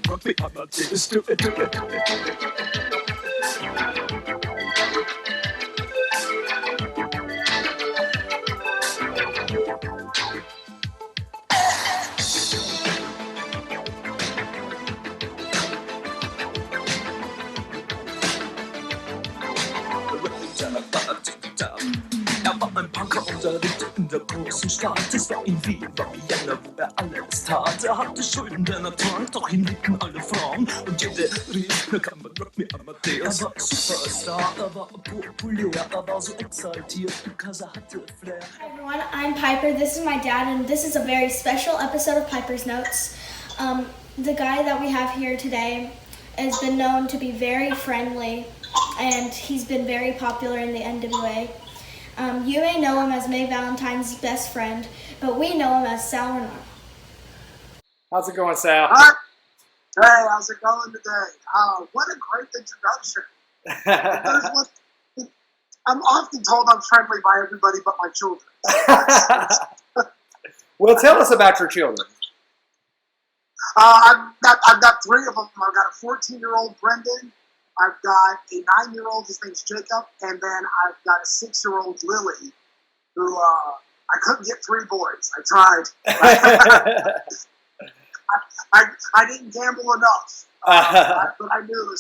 Rugby, I'm not this do it. Er war ein Punker unterrichtet in der großen Stadt. Es war in Wien, war Vienna, wo alles tat. Hatte Schulden, denn trank, doch ihn liebten alle Frauen. Und jede rief, na kann man Rock me Amadeus. War Superstar, war populär, war so exaltiert, because hatte Flair. Hi everyone, I'm Piper, this is my dad, and this is a very special episode of Piper's Notes. The guy that we have here today has been known to be very friendly, and he's been very popular in the NWA. You may know him as May Valentine's best friend, but we know him as Sal Rinauro. How's it going, Sal? Hi. Hey, how's it going today? What a great introduction. I'm often told I'm friendly by everybody but my children. Well, tell us about your children. I've got three of them. I've got a 14-year-old Brendan. I've got a 9-year-old, his name's Jacob, and then I've got a 6-year-old Lily, who I couldn't get 3 boys. I tried. I didn't gamble enough, but I knew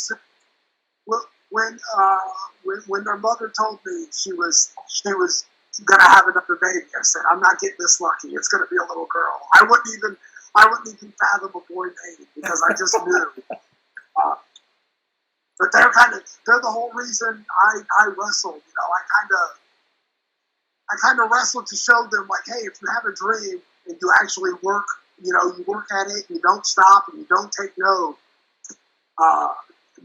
when their mother told me she was gonna have another baby, I said, I'm not getting this lucky. It's gonna be a little girl. I wouldn't even fathom a boy name because I just knew. But they're the whole reason I wrestled. You know, I kind of wrestled to show them, like, hey, if you have a dream and you actually work, you know, you work at it and you don't stop and you don't take no,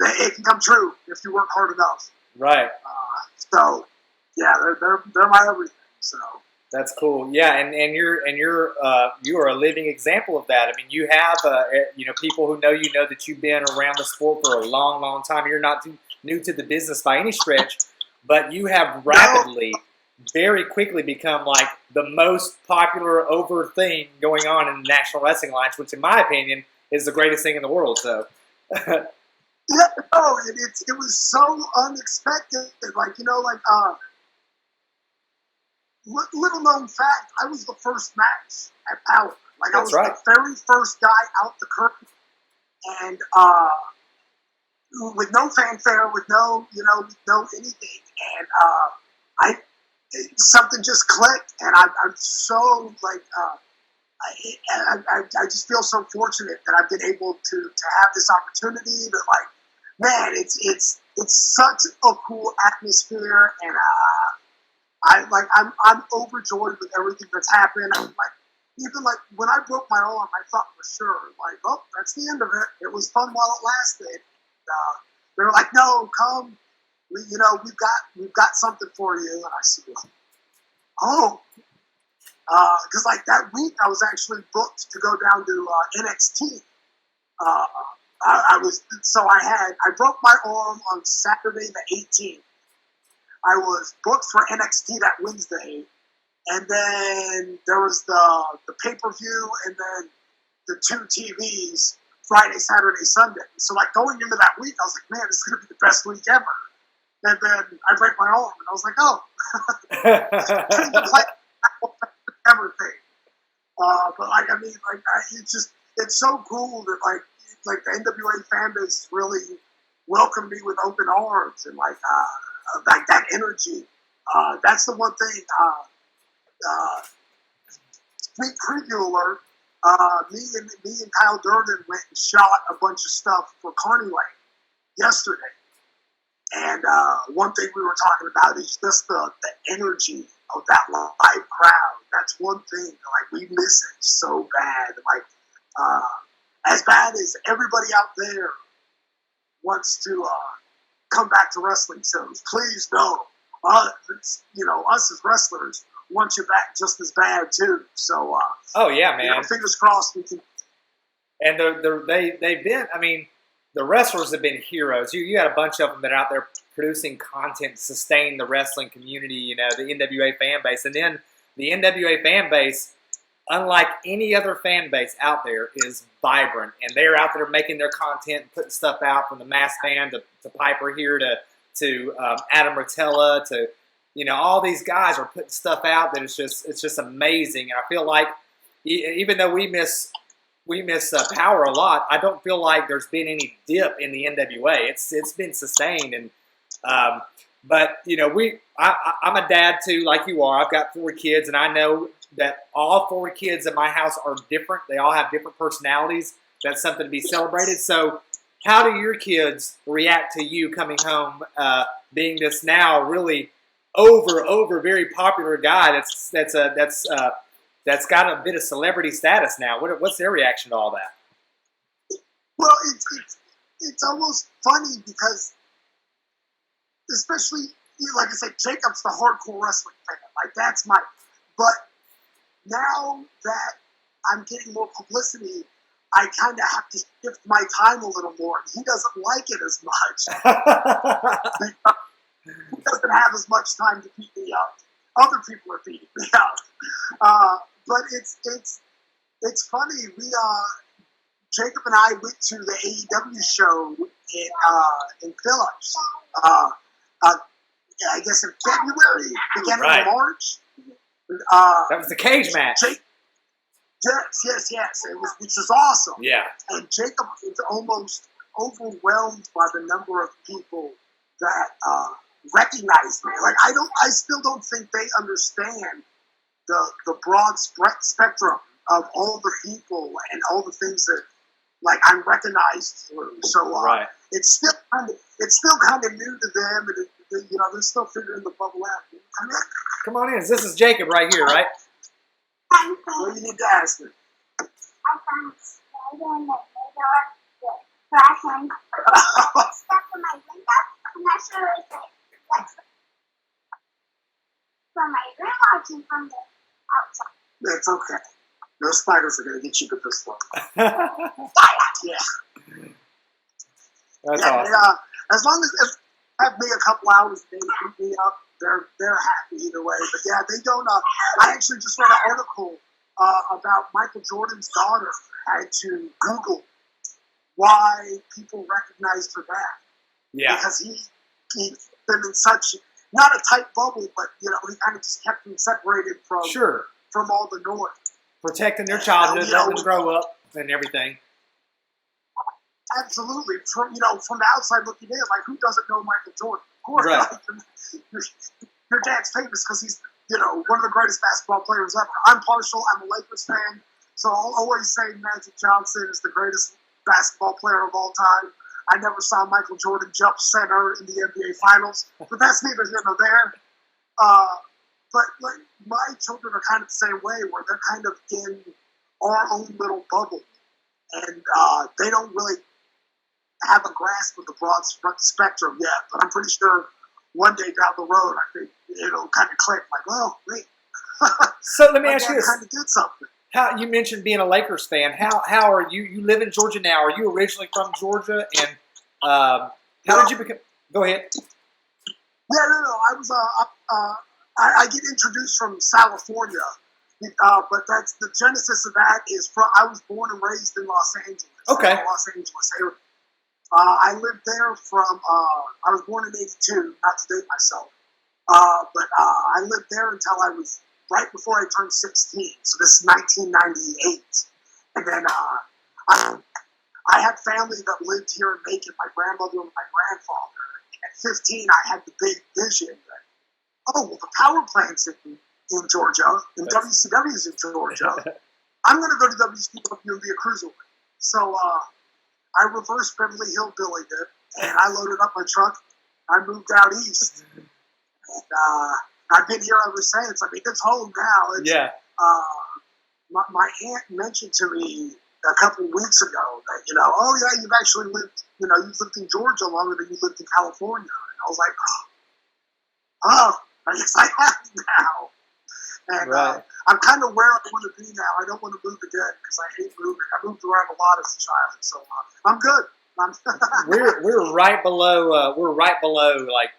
it can come true if you work hard enough. Right. So yeah, they're my everything. So that's cool. Yeah, and you are a living example of that. I mean, you have people who know you know that you've been around the sport for a long, long time. You're not too new to the business by any stretch, but you have rapidly, very quickly become like the most popular over thing going on in the National Wrestling Alliance, which in my opinion is the greatest thing in the world. So. Yeah, no, it was so unexpected. Like, you know, like, little known fact, I was the first match at Power. Like, That's I was right. the very first guy out the curtain. And with no fanfare, with no anything. And something just clicked. And I'm so, like, I just feel so fortunate that I've been able to have this opportunity. But, like, man, it's such a cool atmosphere, and I'm overjoyed with everything that's happened. I'm like, even like when I broke my arm, I thought for sure, like, oh, that's the end of it. It was fun while it lasted. They were like, no, come, we've got something for you. And I said, oh. Because like that week, I was actually booked to go down to NXT. I broke my arm on Saturday the 18th. I was booked for NXT that Wednesday, and then there was the pay-per-view, and then the 2 TVs Friday, Saturday, Sunday. So like going into that week, I was like, man, this is gonna be the best week ever. And then I break my arm, and I was like, oh. Everything, but like I mean, like it's so cool that like the NWA fan base really welcomed me with open arms and like that energy. That's the one thing. Sneak preview alert. Me and Kyle Durden went and shot a bunch of stuff for Carney Lane yesterday, and one thing we were talking about is just the energy of that live crowd. That's one thing, like, we miss it so bad. Like, as bad as everybody out there wants to come back to wrestling shows, please know, us as wrestlers want you back just as bad too. So, oh yeah, man. Fingers crossed we can. And they've been. I mean, the wrestlers have been heroes. You had a bunch of them that are out there producing content to sustain the wrestling community, you know, the NWA fan base. And then the NWA fan base, unlike any other fan base out there, is vibrant. And they're out there making their content, putting stuff out, from the Masked Band to Piper here to Adam Rotella to, you know, all these guys are putting stuff out that it's just amazing. And I feel like even though we miss Power a lot, I don't feel like there's been any dip in the NWA. It's been sustained. And but you know, I'm a dad too, like you are. I've got 4 kids, and I know that all 4 kids in my house are different. They all have different personalities. That's something to be celebrated. So how do your kids react to you coming home, being this now really over very popular guy that's got a bit of celebrity status now? What's their reaction to all that? Well, it's almost funny because, especially, like I said, Jacob's the hardcore wrestling fan. Like, that's my. But now that I'm getting more publicity, I kind of have to shift my time a little more. He doesn't like it as much. He doesn't have as much time to beat me up. Other people are beating me up. But it's funny. Jacob and I went to the AEW show in Phillips. I guess in February, beginning of March. That was the cage match. Yes. It was, which was awesome. Yeah. And Jacob was almost overwhelmed by the number of people that recognized me. Like, I still don't think they understand the broad spectrum of all the people and all the things that, like, I'm recognized through. So it's still kind of new to them, and you know, they're still figuring the bubble out. Come on in. This is Jacob right here, right? What do you need to ask me? I found a spider in the middle of the classroom. Stuck in my window. I'm not sure if that's from my room or came from the outside. It's okay. No spiders are going to get you with this one. Yeah. That's awesome. As long as they have me a couple hours a day to beat me up, they're happy either way. But yeah, they don't. I actually just read an article about Michael Jordan's daughter had to Google why people recognized her dad. Yeah. Because he's been in such, not a tight bubble, but you know, he kind of just kept them separated from all the noise. Protecting their childhood, letting them grow up and everything. Absolutely. From the outside looking in, like, who doesn't know Michael Jordan? Of course, right. Your dad's famous because he's, you know, one of the greatest basketball players ever. I'm partial. I'm a Lakers fan, so I'll always say Magic Johnson is the greatest basketball player of all time. I never saw Michael Jordan jump center in the NBA Finals, but that's neither here nor there. But like, my children are kind of the same way, where they're kind of in our own little bubble, and they don't really have a grasp of the broad spectrum yet. But I'm pretty sure one day down the road, I think it'll kind of click. Like, well, wait. So let me ask you this: kind of did something. How you mentioned being a Lakers fan? How are you? You live in Georgia now. Are you originally from Georgia? And how did you become? Go ahead. Yeah, no. I was I get introduced from California, but that's the genesis of that is from. I was born and raised in Los Angeles. Okay. Los Angeles area. I lived there from. I was born in '82. Not to date myself, but I lived there until I was right before I turned 16. So this is 1998, and then I had family that lived here in Macon. My grandmother and my grandfather. At 15, I had the big vision that, oh, well, the power plant's in Georgia, and WCW's in Georgia. I'm going to go to WCW and be a cruiserweight. So I reverse Beverly Hillbillied it, and I loaded up my truck. I moved out east, and I've been here ever since. I mean, it's home now. Yeah. My aunt mentioned to me a couple of weeks ago that, you know, oh yeah, you've actually lived, you know, you've lived in Georgia longer than you lived in California. And I was like, oh, I guess I have now. And I'm kind of where I want to be now. I don't want to move again because I hate moving. I moved around a lot as a child, so I'm good. We're right below. We're right below, like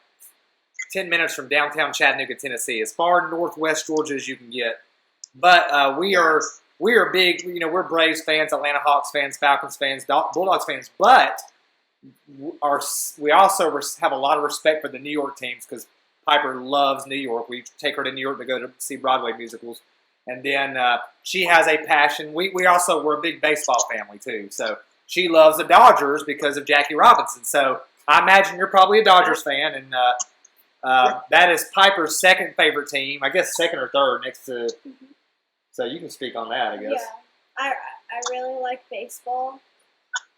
10 minutes from downtown Chattanooga, Tennessee, as far northwest Georgia as you can get. But we are big. You know, we're Braves fans, Atlanta Hawks fans, Falcons fans, Bulldogs fans. But we also have a lot of respect for the New York teams because Piper loves New York. We take her to New York to go to see Broadway musicals, and then she has a passion. We're a big baseball family too. So she loves the Dodgers because of Jackie Robinson. So I imagine you're probably a Dodgers fan, and that is Piper's second favorite team. I guess second or third next to. So you can speak on that, I guess. Yeah, I really like baseball,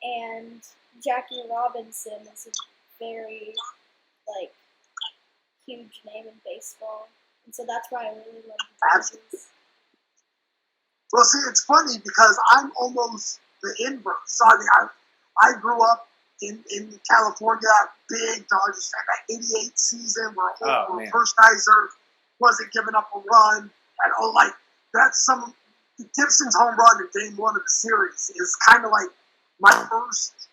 and Jackie Robinson is a very huge name in baseball, and so that's why I really love the Dodgers. Well, see, it's funny because I'm almost the inverse. So I grew up in California, big Dodgers fan. That '88 season where first Kaiser wasn't giving up a run, and that's some Gibson's home run in Game 1 of the series is kind of like my first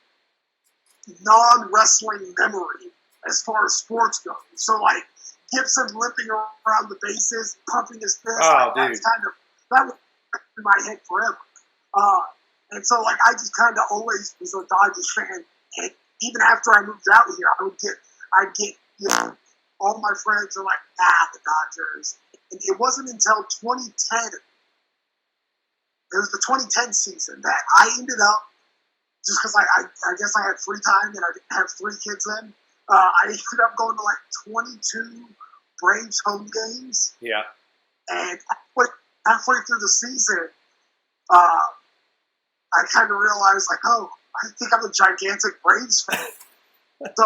non-wrestling memory as far as sports goes. So Gibson limping around the bases, pumping his fist. That was in my head forever. And so I just kind of always was a Dodgers fan. And even after I moved out here, I'd get all my friends are the Dodgers. And it wasn't until 2010, it was the 2010 season that I ended up, just because I guess I had free time and I didn't have 3 kids then, I ended up going to 22 Braves home games. Yeah. And halfway through the season, I kind of realized, I think I'm a gigantic Braves fan. So,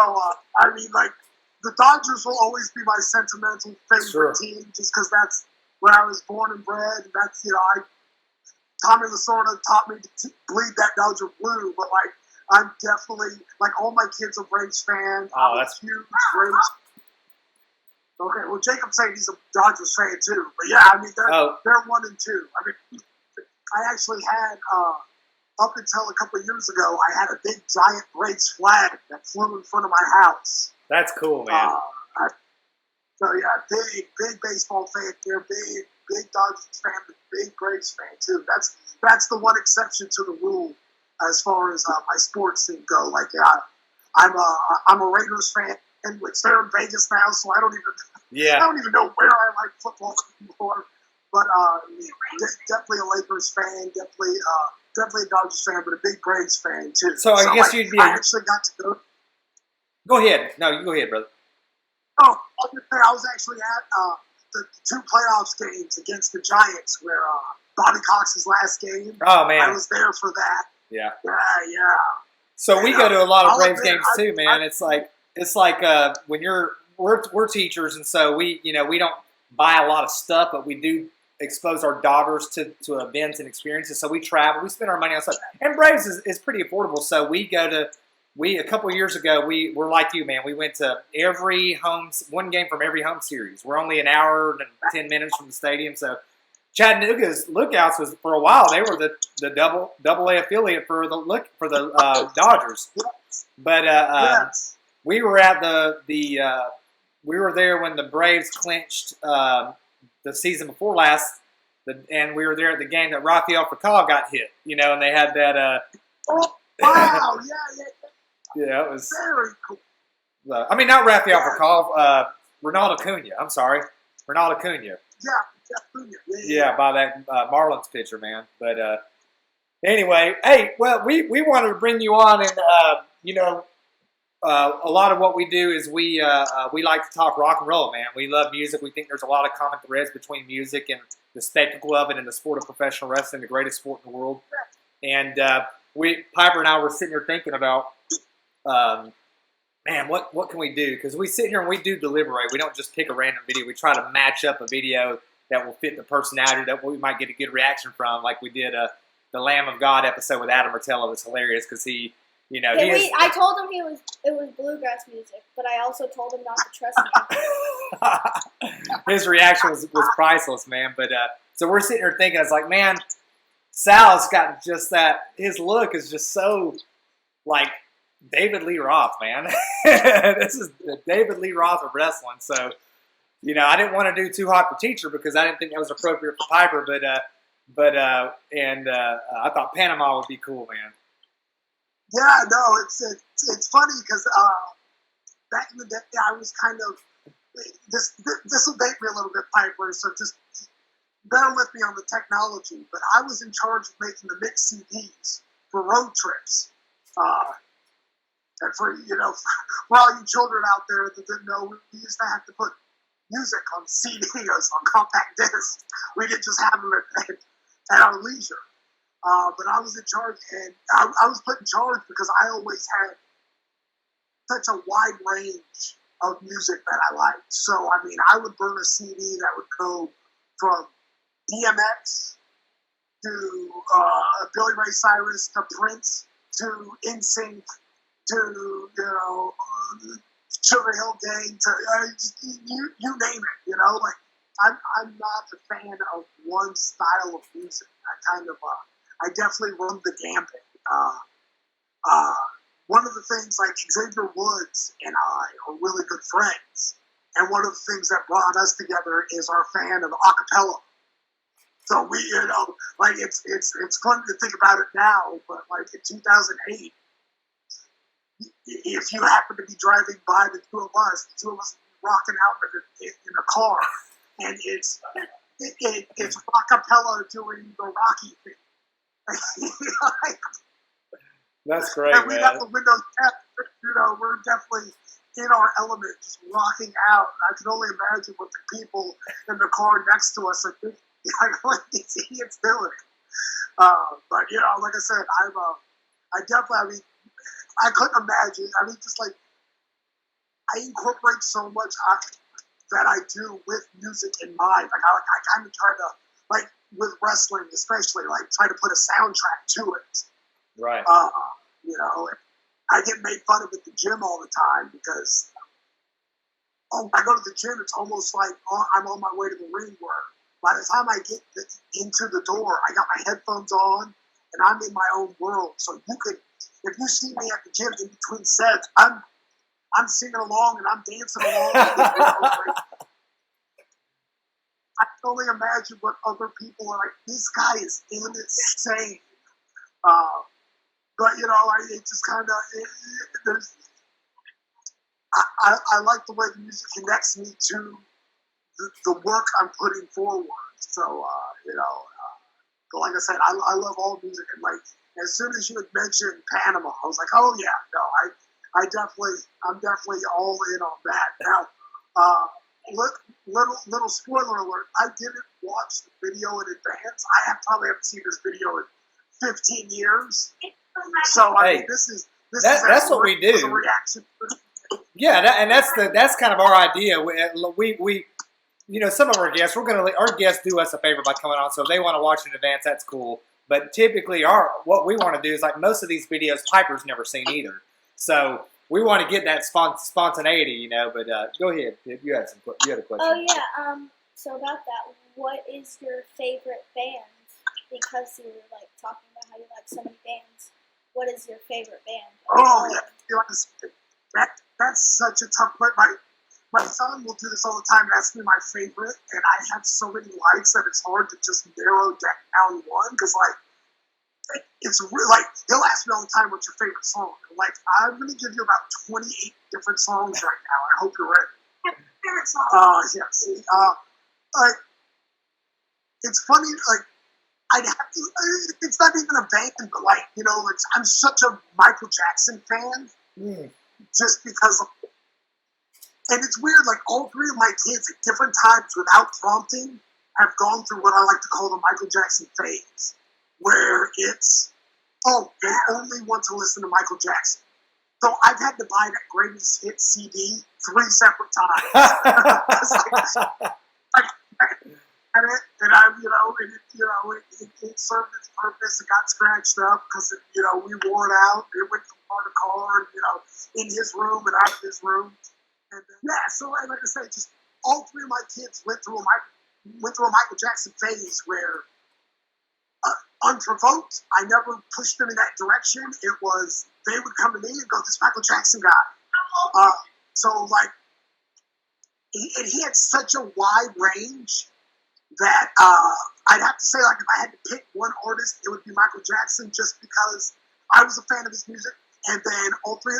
the Dodgers will always be my sentimental favorite team, just because that's where I was born and bred. And that's, Tommy Lasorda taught me to bleed that Dodger blue. But, I'm definitely, all my kids are Braves fans. Oh, I'm a huge Braves. Okay, well, Jacob's saying he's a Dodgers fan, too. But, yeah, they're 1 and 2. I actually had, up until a couple of years ago, I had a big, giant Braves flag that flew in front of my house. That's cool, man. So yeah, big baseball fan. They're big Dodgers fan, but big Braves fan too. That's the one exception to the rule as far as my sports team go. I'm a Raiders fan, which they're in Vegas now, so I don't even know where I like football anymore. But definitely a Lakers fan, definitely a Dodgers fan, but a big Braves fan too. So I guess you'd be. I actually got to go. Go ahead. No, you go ahead, brother. Oh, I was actually at the 2 playoffs games against the Giants, where Bobby Cox's last game. Oh man, I was there for that. Yeah. So we go to a lot of Braves games too, man. It's like when we're teachers, and so we don't buy a lot of stuff, but we do expose our daughters to events and experiences. So we travel, we spend our money on stuff, and Braves is pretty affordable. So a couple of years ago, we're like you, man. We went to one game from every home series. We're only an hour and 10 minutes from the stadium. So Chattanooga's Lookouts was, for a while, they were the double A affiliate for the Dodgers. But we were at we were there when the Braves clinched the season before last, and we were there at the game that Rafael Furcal got hit. And they had that. Oh, wow! Yeah, it was very cool. Not Rafael Furcal, Ronaldo Acuna. I'm sorry, Ronaldo Acuna. Yeah, by that Marlins pitcher, man. But anyway, hey, well, we wanted to bring you on, and a lot of what we do is we like to talk rock and roll, man. We love music. We think there's a lot of common threads between music and the spectacle of it and the sport of professional wrestling, the greatest sport in the world. And Piper and I were sitting here thinking about. Man, what can we do? Because we sit here and we do deliberate. We don't just pick a random video. We try to match up a video that will fit the personality that we might get a good reaction from, like we did the Lamb of God episode with Adam Martello. It was hilarious because he, I told him it was bluegrass music, but I also told him not to trust me. His reaction was priceless, man. But so we're sitting here thinking, it's like, man, Sal's got just that. His look is just so David Lee Roth, man. This is the David Lee Roth of wrestling. So, you know, I didn't want to do Too Hot for Teacher because I didn't think that was appropriate for Piper, but I thought Panama would be cool, man. Yeah, no, it's funny because back in the day, I was kind of this will date me a little bit, Piper. So just bear with me on the technology. But I was in charge of making the mix CDs for road trips. And for for all you children out there that didn't know, we used to have to put music on CDs on compact discs. We didn't just have them at our leisure. But I was in charge, and I was put in charge because I always had such a wide range of music that I liked. So, I mean, I would burn a CD that would go from DMX to Billy Ray Cyrus to Prince to NSYNC to, Sugar Hill Gang to you name it, like I'm not a fan of one style of music. I definitely run the gambit. One of the things, like Xavier Woods and I are really good friends, and one of the things that brought us together is our fan of acapella. So we, it's fun to think about it now, but like in 2008, if you happen to be driving by the two of us would be rocking out in a car, and it's acapella doing the Rocky thing. That's great, and we man. got the windows kept, we're definitely in our element, just rocking out. I can only imagine what the people in the car next to us are thinking. Like, these idiots doing it. But, like I said, I couldn't imagine. I mean, just like, I incorporate so much that I do with music in mind. Like, I kind of try to, like, with wrestling especially, like, try to put a soundtrack to it. Right. I get made fun of at the gym all the time because I go to the gym, it's almost like I'm on my way to the ring where by the time I get into the door, I got my headphones on and I'm in my own world. So if you see me at the gym in between sets, I'm singing along and I'm dancing along. I can only imagine what other people are like. This guy is insane. But it just kind of I like the way the music connects me to the work I'm putting forward. So but like I said, I love all music, and like as soon as you had mentioned Panama, I was like, oh yeah, no, I'm definitely all in on that. Now, little spoiler alert, I didn't watch the video in advance. I probably haven't seen this video in 15 years. So I mean, that's what we do. Reaction. Yeah, and that's kind of our idea. We some of our guests, our guests do us a favor by coming on, so if they want to watch in advance, that's cool. But typically, what we want to do is, like, most of these videos, Piper's never seen either, so we want to get that spontaneity, But go ahead, you had a question. Oh yeah. So about that, what is your favorite band? Because you were like talking about how you like so many bands. What is your favorite band? Oh yeah, that's such a tough question. My son will do this all the time and ask me my favorite, and I have so many likes that it's hard to just narrow down one, because like it's really like he'll ask me all the time, what's your favorite song? And like, I'm gonna give you about 28 different songs right now. I hope you're ready. Favorite song? Yes. Like, it's funny, like, I'd have to, it's not even a band, but like, I'm such a Michael Jackson fan, just because of, and it's weird, like, all three of my kids at different times without prompting have gone through what I like to call the Michael Jackson phase, where it's, they only want to listen to Michael Jackson. So I've had to buy that greatest hit CD 3 separate times. And I, it served its purpose. It got scratched up because, we wore it out. It went from car to car, in his room and out of his room. And so like I said, just all three of my kids went through a Michael Jackson phase where unprovoked. I never pushed them in that direction. It was, they would come to me and go, this Michael Jackson guy. So like, he had such a wide range that I'd have to say, like, if I had to pick one artist, it would be Michael Jackson, just because I was a fan of his music. And then all three,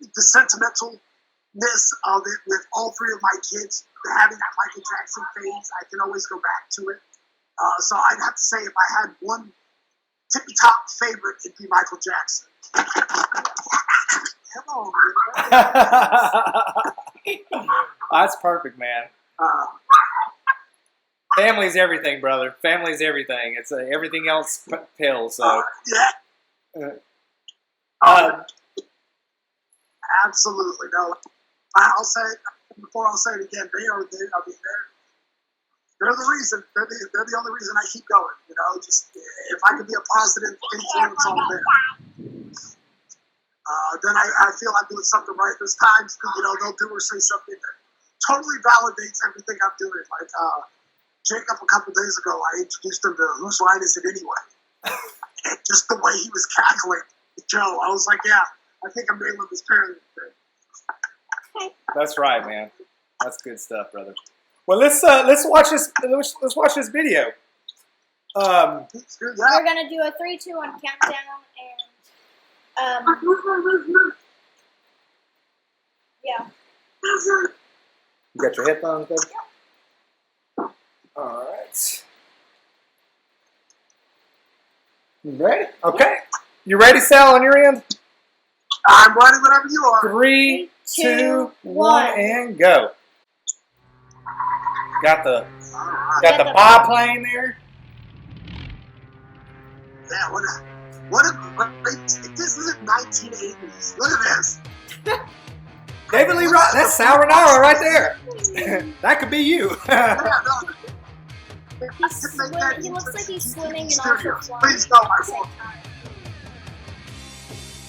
the sentimentalness of it with all three of my kids having that Michael Jackson phase, I can always go back to it. So I'd have to say, if I had one tippy top favorite, it'd be Michael Jackson. Hello, man. That's perfect, man. Family's everything, brother. Family's everything. It's everything else pills. So. Yeah. Absolutely. No, I'll say it before I'll say it again. They're the reason. They're the only reason I keep going. You know, just if I can be a positive influence on them, then I feel I'm doing something right. There's times, you know, they'll do or say something that totally validates everything I'm doing. Like Jacob a couple days ago, I introduced him to Whose Line Is It Anyway? And just the way he was cackling, Joe, I was like, yeah, I think I'm nailing this parenting thing. That's right, man. That's good stuff, brother. Well, let's watch this. Let's watch this video. We're gonna do a 3, 2, 1 countdown, and yeah. You got your headphones, baby? All right. You ready? Okay. You ready, Sal, on your end? I'm ready whenever you are. 3, 2, 1, and go. Got the biplane there. Yeah, what a great, this is in 1980s. Look at this. David Lee Roth, that's Sal Rinauro right there. That could be you. He looks like he's swimming and also flying. Please go, my boy.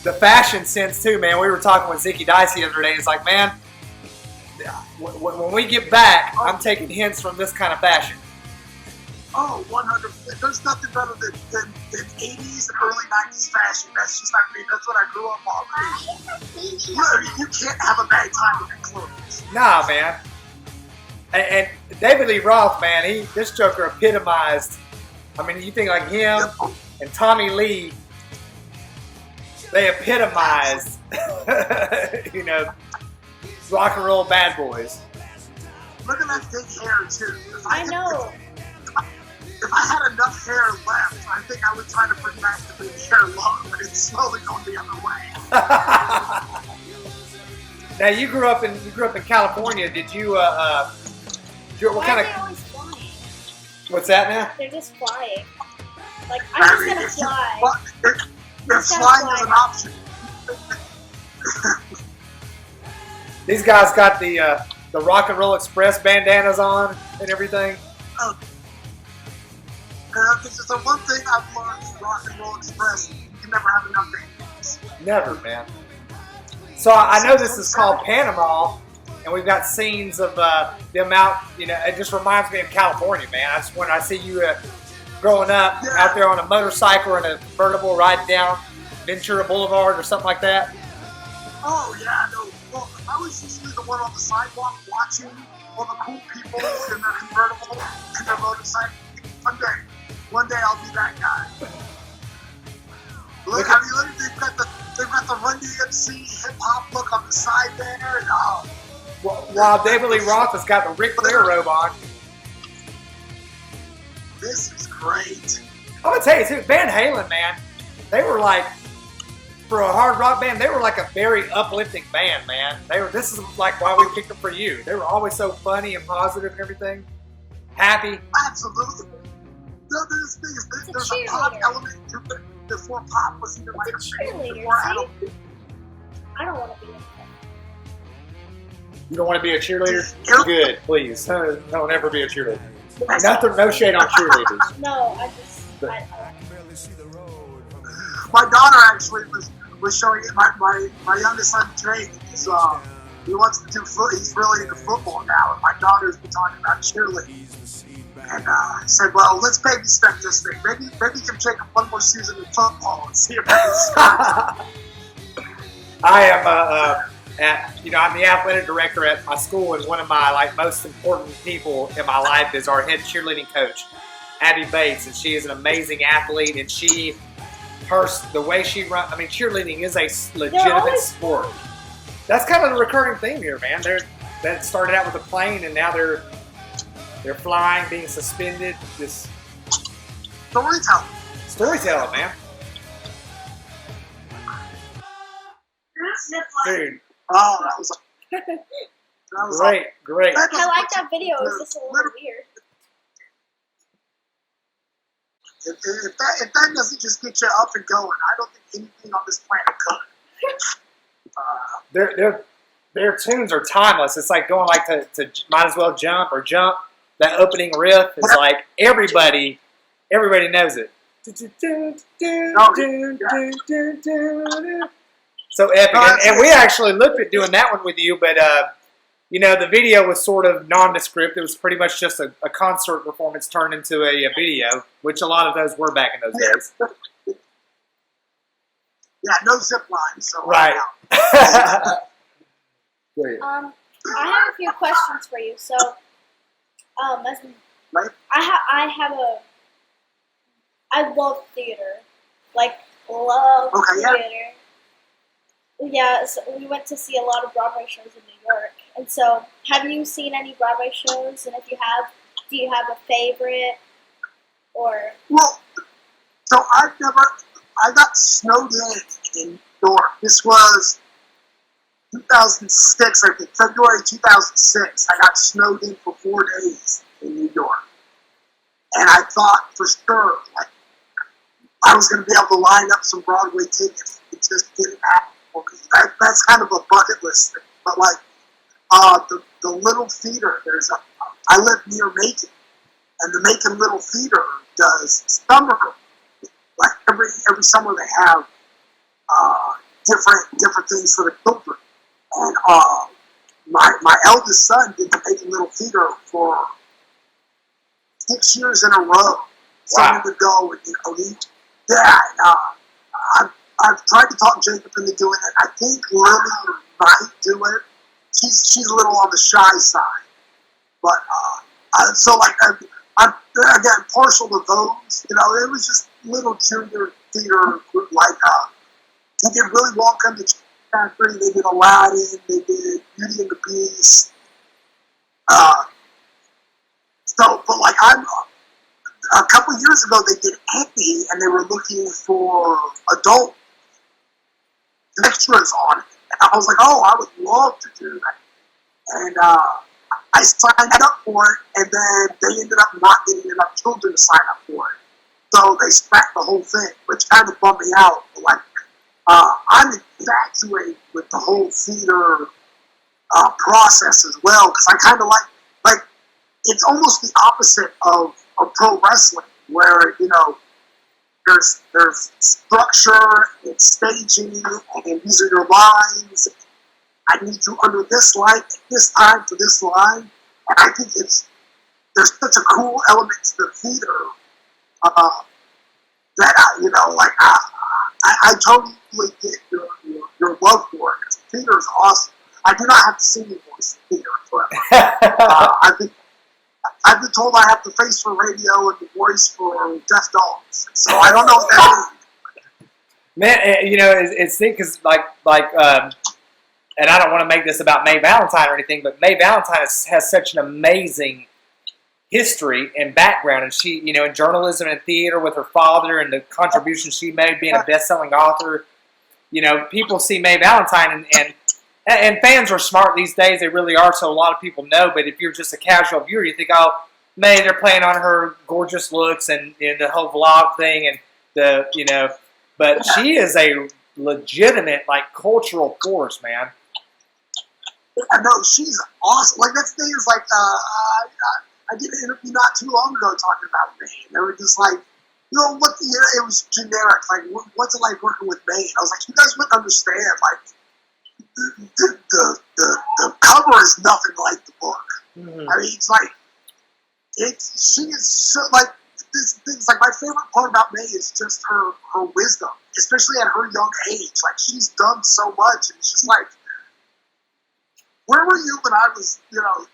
The fashion sense too, man. We were talking with Zicky Dicey the other day. It's like, man, when we get back, I'm taking hints from this kind of fashion. Oh, 100%. There's nothing better than 80s and early 90s fashion. That's just like me. That's what I grew up on. You can't have a bad time with clothes. Nah, man. And David Lee Roth, man, this Joker epitomized. I mean, you think like him and Tommy Lee, they epitomized, you know, rock and roll bad boys. Look at that big hair, too. I know. If I had enough hair left, I think I would try to bring back the big hair look, but it's slowly going the other way. Now you grew up in California. Did you what kind of? Why are they always flying? What's that now? They're just flying. Like I'm just gonna fly. They're flying as an option. These guys got the Rock and Roll Express bandanas on and everything. This is the one thing I've learned from Rock and Roll Express. You can never have enough bandanas. Never, man. So I know this is called Panama, and we've got scenes of the amount. You know, it just reminds me of California, man. When I see you growing up out there on a motorcycle or in a convertible riding down Ventura Boulevard or something like that. Oh yeah, no. Well, I was usually the one on the sidewalk watching all the cool people in their convertible and their motorcycle. One day I'll be that guy. Look, I mean, they've got the Run DMC hip hop look on the side there, and while David Lee Roth has got the Ric Flair robe on. This is great. I'm gonna tell you too, Van Halen, man, they were like, for a hard rock band, they were like a very uplifting band, man. This is like why we picked them for you. They were always so funny and positive and everything, happy. Absolutely. No, there's a pop element to it before pop was even like a cheerleader. I don't want to be a You don't want to be a cheerleader? Good, please. Don't ever be a cheerleader. Nothing, no shade on cheerleaders. No, I just. My daughter actually was showing it. My youngest son Jake is He wants to do he's really into football now, and my daughter's been talking about cheerleading. And I said, well, let's baby step this thing. Maybe give Jacob one more season in football and see if I can start. I am I'm the athletic director at my school, and one of my most important people in my life is our head cheerleading coach, Abby Bates, and she is an amazing athlete, and the way she runs, cheerleading is a legitimate sport. That's kind of the recurring theme here, man. That started out with a plane, and now they're flying, being suspended. This storytelling, man. Dude. Oh, that was great. I like that video. It was just a little weird. If that doesn't just get you up and going, I don't think anything on this planet could. Their tunes are timeless. It's like going to Might As Well Jump or Jump. That opening riff is like everybody knows it. So epic. And we actually looked at doing that one with you, but the video was sort of nondescript. It was pretty much just a concert performance turned into a video, which a lot of those were back in those days. Yeah, no zip line, so right. I have a few questions for you. So, I love theater, theater. Yeah, so we went to see a lot of Broadway shows in New York. And so, have you seen any Broadway shows? And if you have, do you have a favorite? Or well, so I got snowed in New York. This was 2006, I think, February 2006. I got snowed in for 4 days in New York. And I thought for sure I was going to be able to line up some Broadway tickets. It just didn't happen. That's kind of a bucket list thing. But the Little Theater, I live near Macon, and the Macon Little Theater does summer. Every summer they have different things for the children. And my eldest son did the Macon Little Theater for 6 years in a row. Someone would go and I've tried to talk Jacob into doing it. I think Lily might do it. She's a little on the shy side, but I'm again partial to those. It was just little junior theater they did Willy Wonka and the Chocolate Factory. They did Aladdin. They did Beauty and the Beast. A couple years ago they did Annie, and they were looking for adult extras on it. And I was like, oh, I would love to do that. And I signed up for it, and then they ended up not getting enough children to sign up for it. So they scrapped the whole thing, which kind of bummed me out. But I'm infatuated with the whole theater process as well, because I kind of like it's almost the opposite of pro wrestling, where there's structure, it's staging, and these are your lines. I need you under this line at this time for this line. And I think there's such a cool element to the theater that I totally get your love for it. Theater is awesome. I do not have to sing voice in theater forever. I've been told I have the face for radio and the voice for deaf dogs. So I don't know what that is. Man, it's neat because and I don't want to make this about Mae Valentine or anything, but Mae Valentine has such an amazing history and background, and she, in journalism and theater with her father and the contributions she made being a best-selling author. People see Mae Valentine and fans are smart these days. They really are, so a lot of people know. But if you're just a casual viewer, you think, oh, Mae, they're playing on her gorgeous looks and the whole vlog thing and but she is a legitimate cultural force, man. I know, she's awesome. That thing is I did an interview not too long ago talking about Mae, and they were just it was generic. What's it like working with Mae? And I was like, you guys wouldn't understand, the is nothing like the book. Mhm. I mean, she is so, like, this things like my favorite part about May is just her wisdom, especially at her young age. Like, she's done so much, and it's just like, where were you when I was,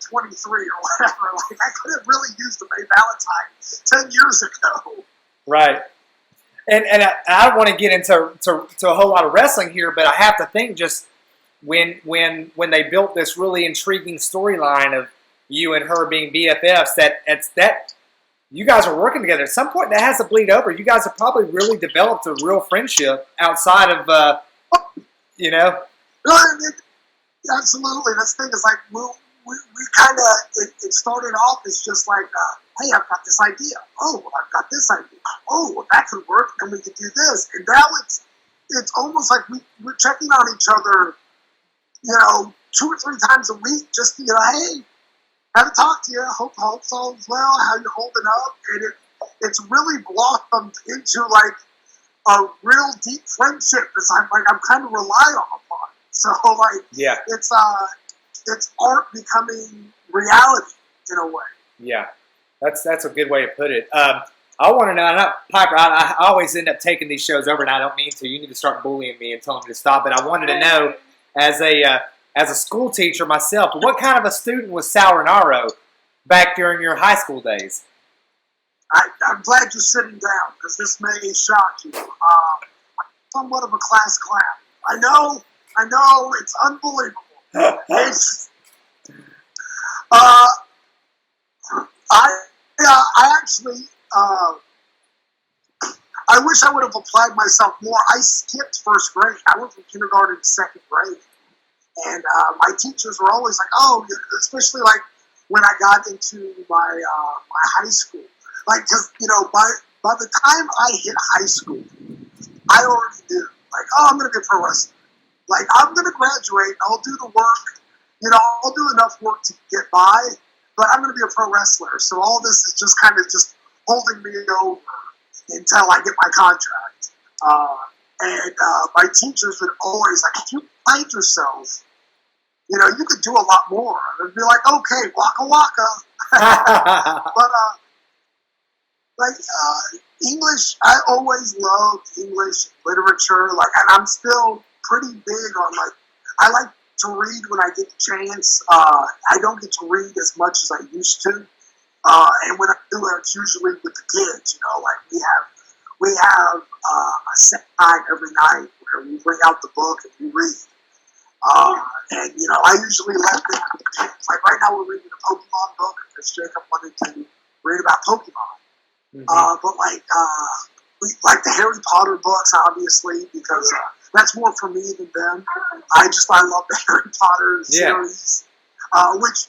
23 or whatever? Like, I could have really used a May Valentine 10 years ago. Right. And I don't want to get into a whole lot of wrestling here, but I have to think just when they built this really intriguing storyline of you and her being BFFs, that you guys are working together. At some point, that has to bleed over. You guys have probably really developed a real friendship outside of, Absolutely. That's the thing is like we kind of it started off as just like hey, I've got this idea. Oh, well, I've got this idea. Oh, well, that could work, and we could do this. And now it's almost like we're checking on each other, 2 or 3 times a week, just hey, haven't talked to you. Hope all's well. How you holding up? And it's really blossomed into like a real deep friendship. Because I'm kind of rely upon. So like, yeah, it's art becoming reality in a way. Yeah, that's a good way to put it. I want to know, Piper, I always end up taking these shows over, and I don't mean to. You need to start bullying me and telling me to stop. But I wanted to know, as a school teacher myself, what kind of a student was Sal Rinauro back during your high school days? I'm glad you're sitting down because this may shock you. Somewhat of a class clown. I know, it's unbelievable. I actually, I wish I would have applied myself more. I skipped first grade. I went from kindergarten to second grade. And my teachers were always like, oh, especially like when I got into my high school. Like, because, by the time I hit high school, I already knew, like, oh, I'm going to be a pro wrestler. Like, I'm going to graduate, I'll do the work, I'll do enough work to get by, but I'm going to be a pro wrestler. So all this is just kind of just holding me over until I get my contract. And my teachers would always, like, if you played yourself, you could do a lot more. They'd be like, okay, waka waka. But, English, I always loved English literature. Like, and I'm still pretty big on, like, I like to read when I get the chance. I don't get to read as much as I used to. And when I do, it's usually with the kids, like we have a set time every night where we bring out the book and we read. And, I usually let them, like right now we're reading a Pokemon book because Jacob wanted to read about Pokemon. Mm-hmm. But we like the Harry Potter books, obviously, because that's more for me than them. I love the Harry Potter series, which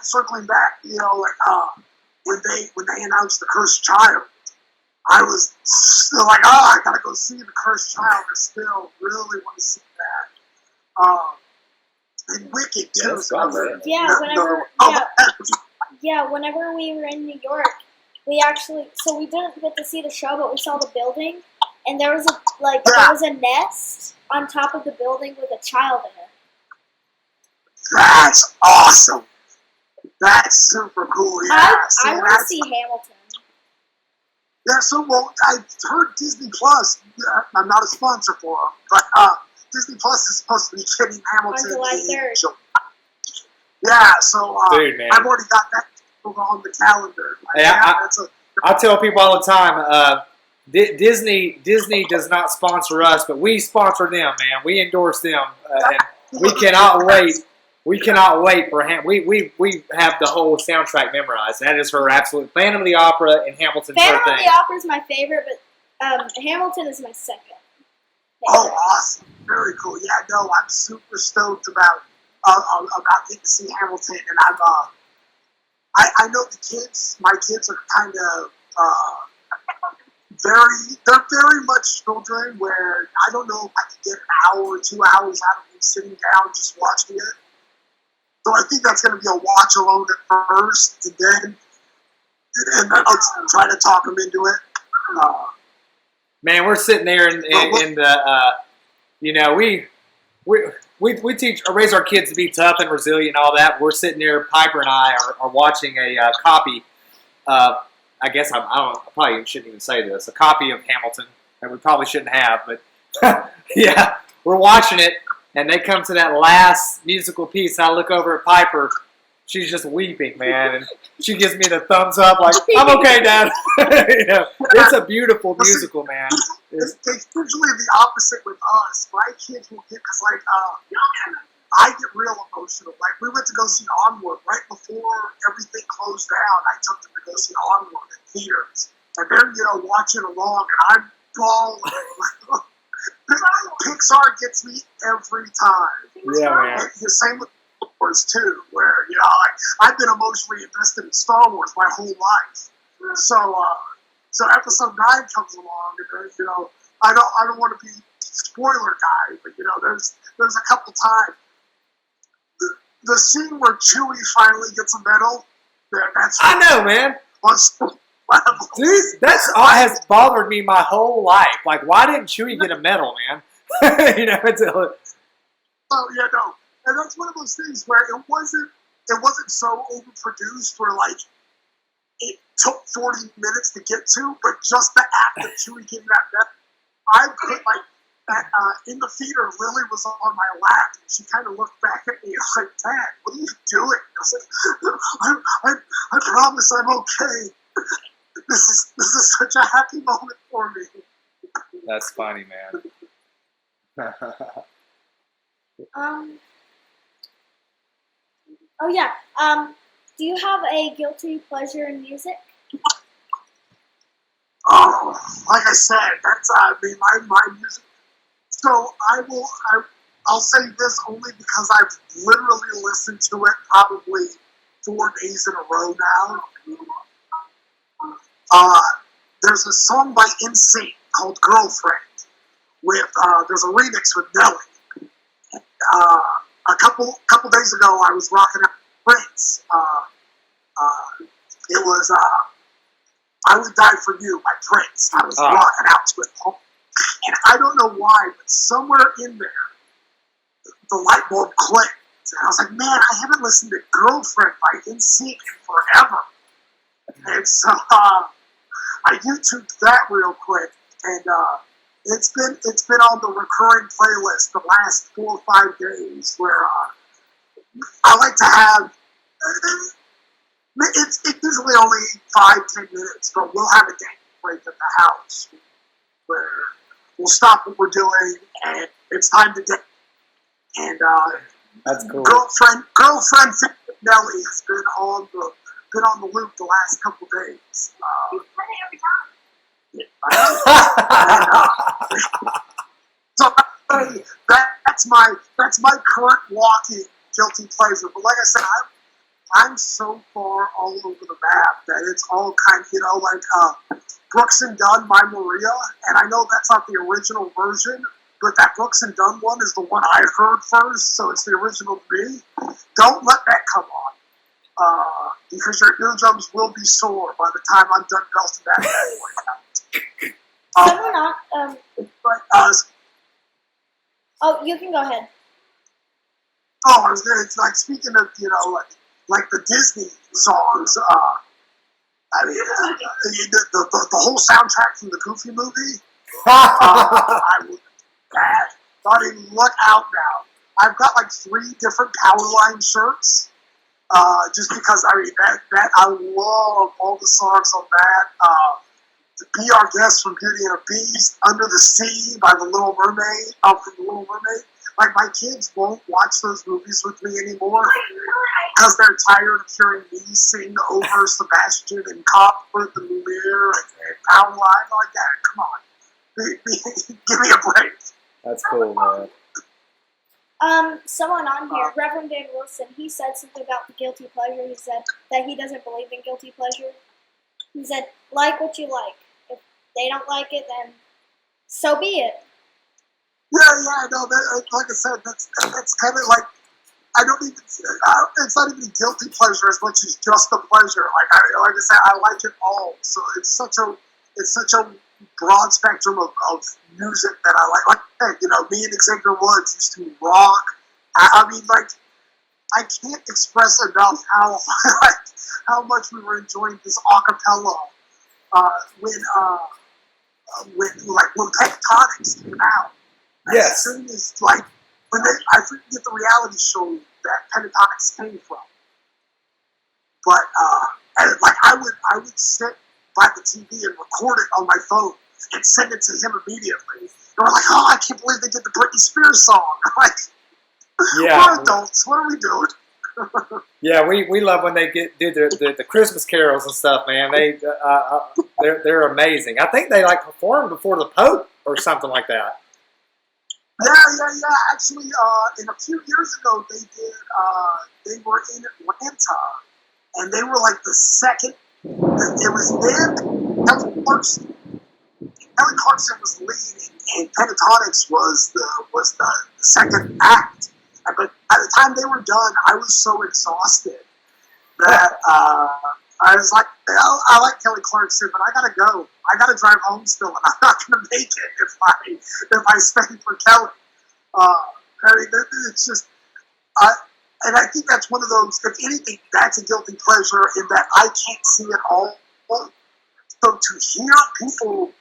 circling back, when they announced the Cursed Child, I was still like, I gotta go see the Cursed Child. I still really want to see that. And Wicked too. Whenever we were in New York, we didn't get to see the show, but we saw the building, and there was a nest on top of the building with a child in it. That's awesome. That's super cool. Yeah, I want to see Hamilton. Yeah, I heard Disney Plus. I'm not a sponsor for them, but Disney Plus is supposed to be getting Hamilton on July 3rd. Yeah, so Dude, man. I've already got that on the calendar. Like, I tell people all the time, Disney does not sponsor us, but we sponsor them, man. We endorse them, and we cannot wait. We cannot wait for we have the whole soundtrack memorized. That is her absolute Phantom of the Opera and Hamilton's her thing. Phantom of the Opera is my favorite, but Hamilton is my second. Oh, awesome! Very cool. Yeah, no, I'm super stoked about getting to see Hamilton, and I know the kids. My kids are kind of they're very much children. Where I don't know if I can get an hour or 2 hours out of them sitting down just watching it. So I think that's going to be a watch alone at first, and then I'll try to talk them into it. Man, we're sitting there in the, we raise our kids to be tough and resilient and all that. We're sitting there, Piper and I are watching a copy. I guess I probably shouldn't even say this. A copy of Hamilton, and we probably shouldn't have, but yeah, we're watching it, and they come to that last musical piece. And I look over at Piper. She's just weeping, man, and she gives me the thumbs up, like, I'm okay, Dad. You know, it's a beautiful musical, man. It's usually the opposite with us. My kids will get, because, like, I get real emotional. Like, we went to go see Onward right before everything closed down. I took them to go see Onward in theaters. And they're, watching along, and I'm bawling. Pixar gets me every time. Yeah, man. And the same with Star Wars, too, where, I've been emotionally invested in Star Wars my whole life. So Episode 9 comes along, and, I don't want to be spoiler guy, but, there's a couple times. The scene where Chewie finally gets a medal, that's... I know, man. Dude, that's all has bothered me my whole life. Like, why didn't Chewie get a medal, man? It's Oh, yeah, no. And that's one of those things where it wasn't so overproduced where, like, it took 40 minutes to get to, but just the act of Chewie getting that medal, I put, like, in the theater, Lily was on my lap, and she kind of looked back at me and was like, Dad, what are you doing? I was like, I promise I'm okay. This is such a happy moment for me. That's funny, man. Oh yeah. Do you have a guilty pleasure in music? Oh, like I said, that's my music. So I'll say this only because I've literally listened to it probably 4 days in a row now. There's a song by NSYNC called "Girlfriend" with there's a remix with Nelly. A couple days ago, I was rocking out Prince. It was "I Would Die for You" by Prince. I was rocking out to it, and I don't know why, but somewhere in there, the light bulb clicked, and I was like, "Man, I haven't listened to "Girlfriend" by NSYNC in forever." And so I YouTubed that real quick, and it's been on the recurring playlist the last 4 or 5 days, where I like to have. It's usually only 5-10 minutes, but we'll have a dance break at the house where we'll stop what we're doing and it's time to dance. And that's cool. Girlfriend Nelly has been on the loop the last couple days. You play it every time. So that's my current walking guilty pleasure. But like I said, I'm so far all over the map that it's all kind of, like Brooks and Dunn, My Maria, and I know that's not the original version, but that Brooks and Dunn one is the one I heard first, so it's the original to me. Don't let that come on, because your eardrums will be sore by the time I'm done belting that Someone but, oh, you can go ahead. I was gonna, it's like, speaking of, like the Disney songs, I mean, the whole soundtrack from the Goofy movie, I was bad. Not even look out now. I've got like 3 different Powerline shirts, just because, I mean, that I love all the songs on that. Be Our Guest from Beauty and the Beast, Under the Sea by The Little Mermaid, from The Little Mermaid. Like, my kids won't watch those movies with me anymore because they're tired of hearing me sing over Sebastian and Copperfield and Lumiere and Powerline. Like that. Come on. Give me a break. That's cool, man. Someone on here, Reverend Dan Wilson, he said something about the guilty pleasure. He said that he doesn't believe in guilty pleasure. He said, like what you like. If they don't like it, then so be it. Yeah, no, like I said, that's kind of like, I don't even, it's not even a guilty pleasure as much as just a pleasure. Like I said, I like it all. So it's such a broad spectrum of music that I like. Like, me and Xavier Woods used to rock I mean, like, I can't express enough how like, how much we were enjoying this acapella when Pentatonics came out. Yes. As soon as like I forget the reality show that Pentatonics came from, but and like I would sit by the TV and record it on my phone and send it to him immediately. And we're like, oh, I can't believe they did the Britney Spears song. Like, Yeah. we're adults. What are we doing? Yeah, we love when they do the Christmas carols and stuff, man. They're amazing. I think they like performed before the Pope or something like that. Yeah. Actually, in a few years ago, they did. They were in Atlanta, and they were like the second. It was them, Kelly Clarkson. Kelly Clarkson was leading, and Pentatonics was the second act. But by the time they were done, I was so exhausted that I was like, I like Kelly Clarkson, but I gotta go. I gotta drive home still, and I'm not gonna make it if I stay for Kelly. I mean, it's just, and I think that's one of those. If anything, that's a guilty pleasure in that I can't see it all. So to hear people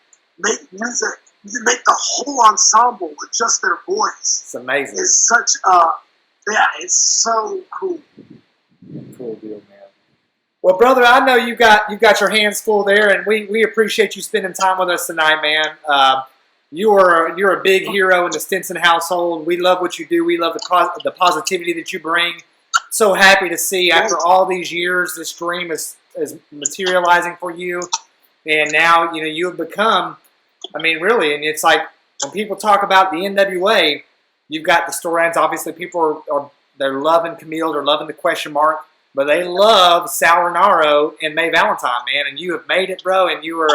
make music, make the whole ensemble with just their voice, It's amazing. is such it's so cool. Cool deal, man. Well, brother, I know you got your hands full there, and we appreciate you spending time with us tonight, man. You're a big hero in the Stinson household. We love what you do. We love the positivity that you bring. So happy to see after all these years, this dream is materializing for you, and now you have become. I mean, really, and it's like when people talk about the NWA, you've got the storylines. Obviously, people they're loving Camille, they're loving the question mark, but they love Sal Rinauro and May Valentine, man. And you have made it, bro. And you are,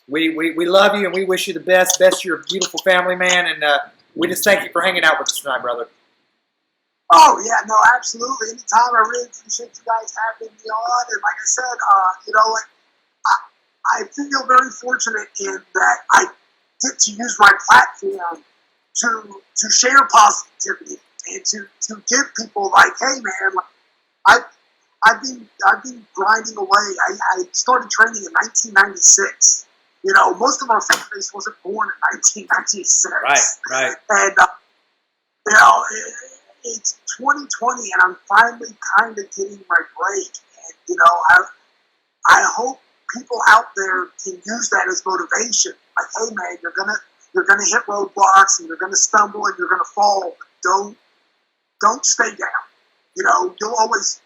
we love you, and we wish you the best to your beautiful family, man. And we just thank you for hanging out with us tonight, brother. Oh yeah, no, absolutely. Anytime. I really appreciate you guys having me on. And like I said, I feel very fortunate in that I get to use my platform to share positivity and to give people like, hey man, I've been grinding away. I started training in 1996. Most of our fan base wasn't born in 1996. Right. And it's 2020, and I'm finally kind of getting my break. And I hope people out there can use that as motivation. Like, hey man, you're gonna hit roadblocks and you're gonna stumble and you're gonna fall, but don't stay down. You'll always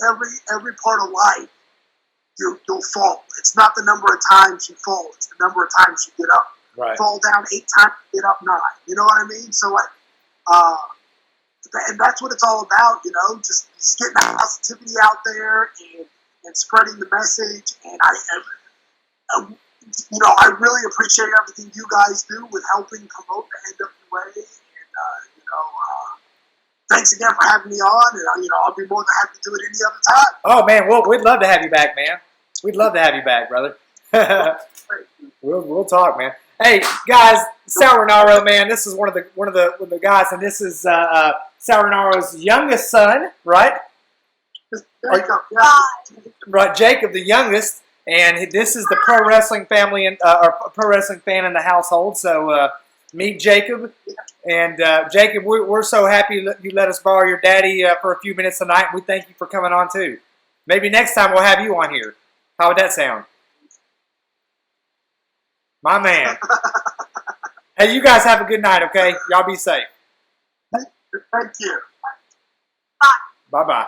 every part of life you'll fall. It's not the number of times you fall; it's the number of times you get up. Right. Fall down 8 times, get up 9. You know what I mean? So and that's what it's all about. Just getting that positivity out there and spreading the message. And I really appreciate everything you guys do with helping promote the NWA. And thanks again for having me on. And I'll be more than happy to do it any other time. Oh man, we'd love to have you back, man. We'd love to have you back, brother. We'll talk, man. Hey guys, Sal Rinauro, man. This is one of the guys, and this is Sal Rinauro's youngest son, right? Jacob, yeah. Right, Jacob, the youngest, and this is the pro wrestling family and or pro wrestling fan in the household. So meet Jacob, and Jacob, we're so happy you let us borrow your daddy for a few minutes tonight. We thank you for coming on too. Maybe next time we'll have you on here. How would that sound? My man. Hey, you guys have a good night, okay? Y'all be safe. Thank you. Bye-bye.